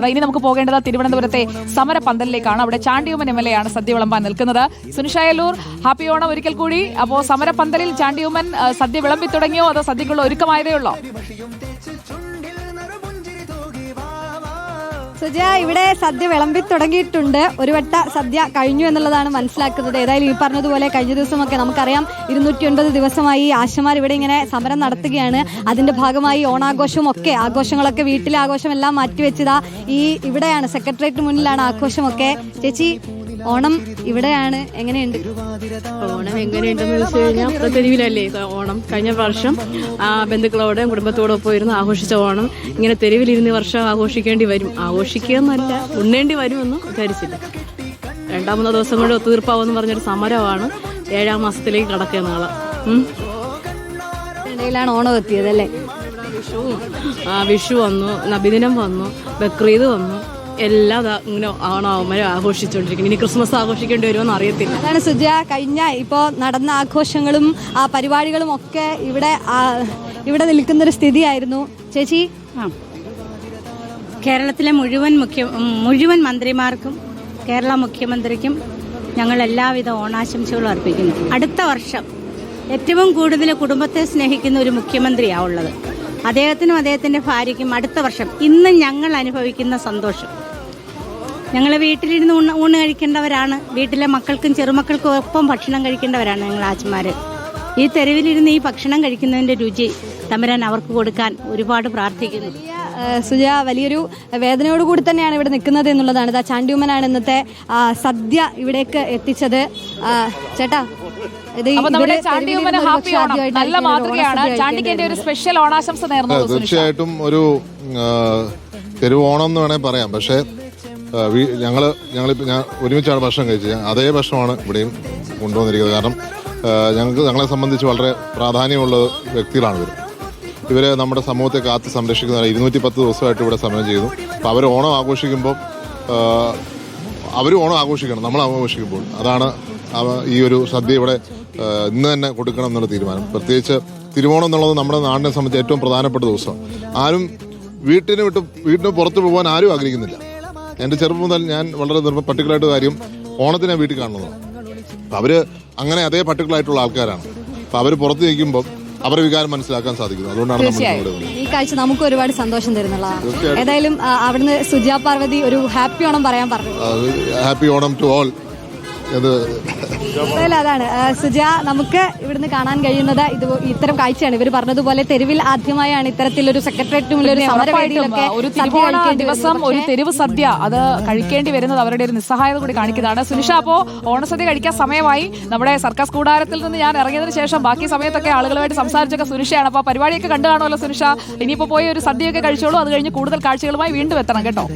ഇനി നമുക്ക് പോകേണ്ടത് തിരുവനന്തപുരത്തെ സമരപന്തലിലേക്കാണ്. അവിടെ ചാണ്ടിയുമ്മൻ MLA ആണ് സദ്യ വിളമ്പാൻ നിൽക്കുന്നത്. സുനിഷായല്ലൂർ, ഹാപ്പി ഓണം ഒരിക്കൽ കൂടി. അപ്പോൾ സമരപന്തലിൽ ചാണ്ടിയുമ്മൻ സദ്യ വിളമ്പി തുടങ്ങിയോ അതോ സദ്യക്കുള്ള ഒരുക്കമായതേ ഉള്ളോ? സുജയ, ഇവിടെ സദ്യ വിളമ്പി തുടങ്ങിയിട്ടുണ്ട്. ഒരു വട്ട സദ്യ കഴിഞ്ഞു എന്നുള്ളതാണ് മനസ്സിലാക്കുന്നത്. ഏതായാലും ഈ പറഞ്ഞതുപോലെ കഴിഞ്ഞ ദിവസമൊക്കെ നമുക്കറിയാം 209 ദിവസമായി ആശമാർ ഇവിടെ ഇങ്ങനെ സമരം നടത്തുകയാണ്. അതിന്റെ ഭാഗമായി ഓണാഘോഷവും ഒക്കെ ആഘോഷങ്ങളൊക്കെ വീട്ടിലെ ആഘോഷമെല്ലാം മാറ്റിവെച്ചതാ ഇവിടെയാണ്, സെക്രട്ടേറിയറ്റിന് മുന്നിലാണ് ആഘോഷമൊക്കെ. ചേച്ചി, ഓണം ഇവിടെയാണ്, എങ്ങനെയുണ്ട്? ഓണം എങ്ങനെയുണ്ടെന്ന് വെച്ച് കഴിഞ്ഞാൽ തെരുവിലല്ലേ ഓണം. കഴിഞ്ഞ വർഷം ബന്ധുക്കളോടെ കുടുംബത്തോടെ പോയിരുന്ന് ആഘോഷിച്ച ഓണം ഇങ്ങനെ തെരുവിലിരുന്ന് വർഷം ആഘോഷിക്കേണ്ടി വരും. ആഘോഷിക്കുകയെന്നല്ല, ഉണ്ണേണ്ടി വരുമെന്ന് വിചാരിച്ചില്ല. 2-3 ദിവസം കൊണ്ട് ഒത്തുതീർപ്പാവെന്ന് പറഞ്ഞൊരു സമരമാണ് 7-ാം മാസത്തിലേക്ക് കടക്കുക നാളെ. ഇടയിലാണ് ഓണം എത്തിയത് അല്ലേ? വിഷു വന്നു, നബിദിനം വന്നു, ബക്രീദ് വന്നു, എല്ലാം ഇങ്ങനെ ഓണാവുമ്പോൾ ആഘോഷിച്ചുകൊണ്ടിരിക്കുന്നു. ഇനി ക്രിസ്മസ് ആഘോഷിക്കേണ്ടി വരുമെന്ന് അറിയത്തില്ല. അതാണ് സുജ, കഴിഞ്ഞ ഇപ്പോൾ നടന്ന ആഘോഷങ്ങളും ആ പരിപാടികളും ഒക്കെ ഇവിടെ നിൽക്കുന്നൊരു സ്ഥിതിയായിരുന്നു. ചേച്ചി, കേരളത്തിലെ മുഴുവൻ മന്ത്രിമാർക്കും കേരള മുഖ്യമന്ത്രിക്കും ഞങ്ങൾ എല്ലാവിധ ഓണാശംസകളും അർപ്പിക്കുന്നു. അടുത്ത വർഷം ഏറ്റവും കൂടുതൽ കുടുംബത്തെ സ്നേഹിക്കുന്ന ഒരു മുഖ്യമന്ത്രിയാണ് ഉള്ളത്. അദ്ദേഹത്തിനും അദ്ദേഹത്തിൻ്റെ ഭാര്യയ്ക്കും അടുത്ത വർഷം ഇന്ന് ഞങ്ങൾ അനുഭവിക്കുന്ന സന്തോഷം. ഞങ്ങൾ വീട്ടിലിരുന്ന് ഊണ് കഴിക്കേണ്ടവരാണ്. വീട്ടിലെ മക്കൾക്കും ചെറുമക്കൾക്കും ഒപ്പം ഭക്ഷണം കഴിക്കേണ്ടവരാണ് ഞങ്ങൾ ആച്ചമാർ. ഈ തെരുവിലിരുന്ന് ഈ ഭക്ഷണം കഴിക്കുന്നതിൻ്റെ രുചി തമ്പുരാൻ അവർക്ക് കൊടുക്കാൻ ഒരുപാട് പ്രാർത്ഥിക്കുന്നു. സുജ, വലിയൊരു വേദനയോടുകൂടി തന്നെയാണ് ഇവിടെ നിൽക്കുന്നത് എന്നുള്ളതാണ്. ഇതാ ചാണ്ടിയുമ്മനാണ് ഇന്നത്തെ സദ്യ ഇവിടേക്ക് എത്തിച്ചത്. ചേട്ടാ, നല്ല മാതൃകയാണ്. ചാണ്ടിക്ക് ഒരു സ്പെഷ്യൽ ഓണാശംസ നേർന്നു. തീർച്ചയായിട്ടും ഒരു തെരുവ് ഓണം എന്ന് വേണേൽ പറയാം. പക്ഷേ ഞാൻ ഒരുമിച്ചാണ് ഭക്ഷണം കഴിച്ചത്. അതേ ഭക്ഷണമാണ് ഇവിടെയും കൊണ്ടുവന്നിരിക്കുന്നത്. കാരണം ഞങ്ങളെ സംബന്ധിച്ച് വളരെ പ്രാധാന്യമുള്ള വ്യക്തികളാണ് ഇവർ നമ്മുടെ സമൂഹത്തെ കാത്ത് സംരക്ഷിക്കുന്ന 210 ദിവസമായിട്ട് ഇവിടെ സമരം ചെയ്യുന്നു. അപ്പോൾ അവർ ഓണം ആഘോഷിക്കുമ്പോൾ അവർ ഓണം ആഘോഷിക്കണം, നമ്മൾ ആഘോഷിക്കുമ്പോൾ. അതാണ് ഈ ഒരു സദ്യ ഇവിടെ ഇന്ന് തന്നെ കൊടുക്കണം എന്നുള്ള തീരുമാനം. പ്രത്യേകിച്ച് തിരുവോണം എന്നുള്ളത് നമ്മുടെ നാടിനെ സംബന്ധിച്ച് ഏറ്റവും പ്രധാനപ്പെട്ട ദിവസമാണ്. ആരും വീട്ടിന് പുറത്ത് പോകാൻ ആരും ആഗ്രഹിക്കുന്നില്ല. എൻ്റെ ചെറുപ്പം മുതൽ ഞാൻ വളരെ പർട്ടിക്കുലറായിട്ട് കാര്യം ഓണത്തിനെ വീട്ടിൽ കാണുന്നതാണ്. അവർ അങ്ങനെ അതേ പർട്ടിക്കുലറായിട്ടുള്ള ആൾക്കാരാണ്. അപ്പോൾ അവർ പുറത്ത് നിൽക്കുമ്പോൾ അവരുടെ വികാരം മനസ്സിലാക്കാൻ സാധിക്കുന്നു. അതുകൊണ്ടാണ് നമ്മൾ ഈ കാഴ്ച നമുക്ക് ഒരുപാട് സന്തോഷം തരുന്നുള്ളതാണ്. ഏതായാലും അവിടുന്ന് സുജ പാർവതി ഒരു ഹാപ്പി ഓണം പറയാൻ പറഞ്ഞു. Happy Onam to all. അതാണ് സുജ, നമുക്ക് ഇവിടുന്ന് കാണാൻ കഴിയുന്നത് ഇത്തരം കാഴ്ചയാണ്. ഇവർ പറഞ്ഞതുപോലെ തെരുവിൽ ആദ്യമായാണ് ഇത്തരത്തിലൊരു സെക്രട്ടേറിയറ്റിനുള്ള ഒരു സമരവേദിയിലൊക്കെ ദിവസം ഒരു തെരുവ് സദ്യ അത് കഴിക്കേണ്ടി വരുന്നത് അവരുടെ ഒരു നിസ്സഹായത കൂടി കാണിക്കുന്നതാണ്. സുനിഷ, അപ്പോ ഓണസദ്യ കഴിക്കാൻ സമയമായി. നമ്മുടെ സർക്കസ് കൂടാരത്തിൽ നിന്ന് ഞാൻ ഇറങ്ങിയതിനു ശേഷം ബാക്കി സമയത്തൊക്കെ ആളുകളുമായിട്ട് സംസാരിച്ചൊക്കെ സുനിഷയാണ്. അപ്പൊ പരിപാടിയൊക്കെ കണ്ടു കാണുമല്ലോ സുനിഷ. ഇനിയിപ്പോ പോയി ഒരു സദ്യയൊക്കെ കഴിച്ചോളൂ. അത് കഴിഞ്ഞ് കൂടുതൽ കാഴ്ചകളുമായി വീണ്ടും എത്തണം കേട്ടോ.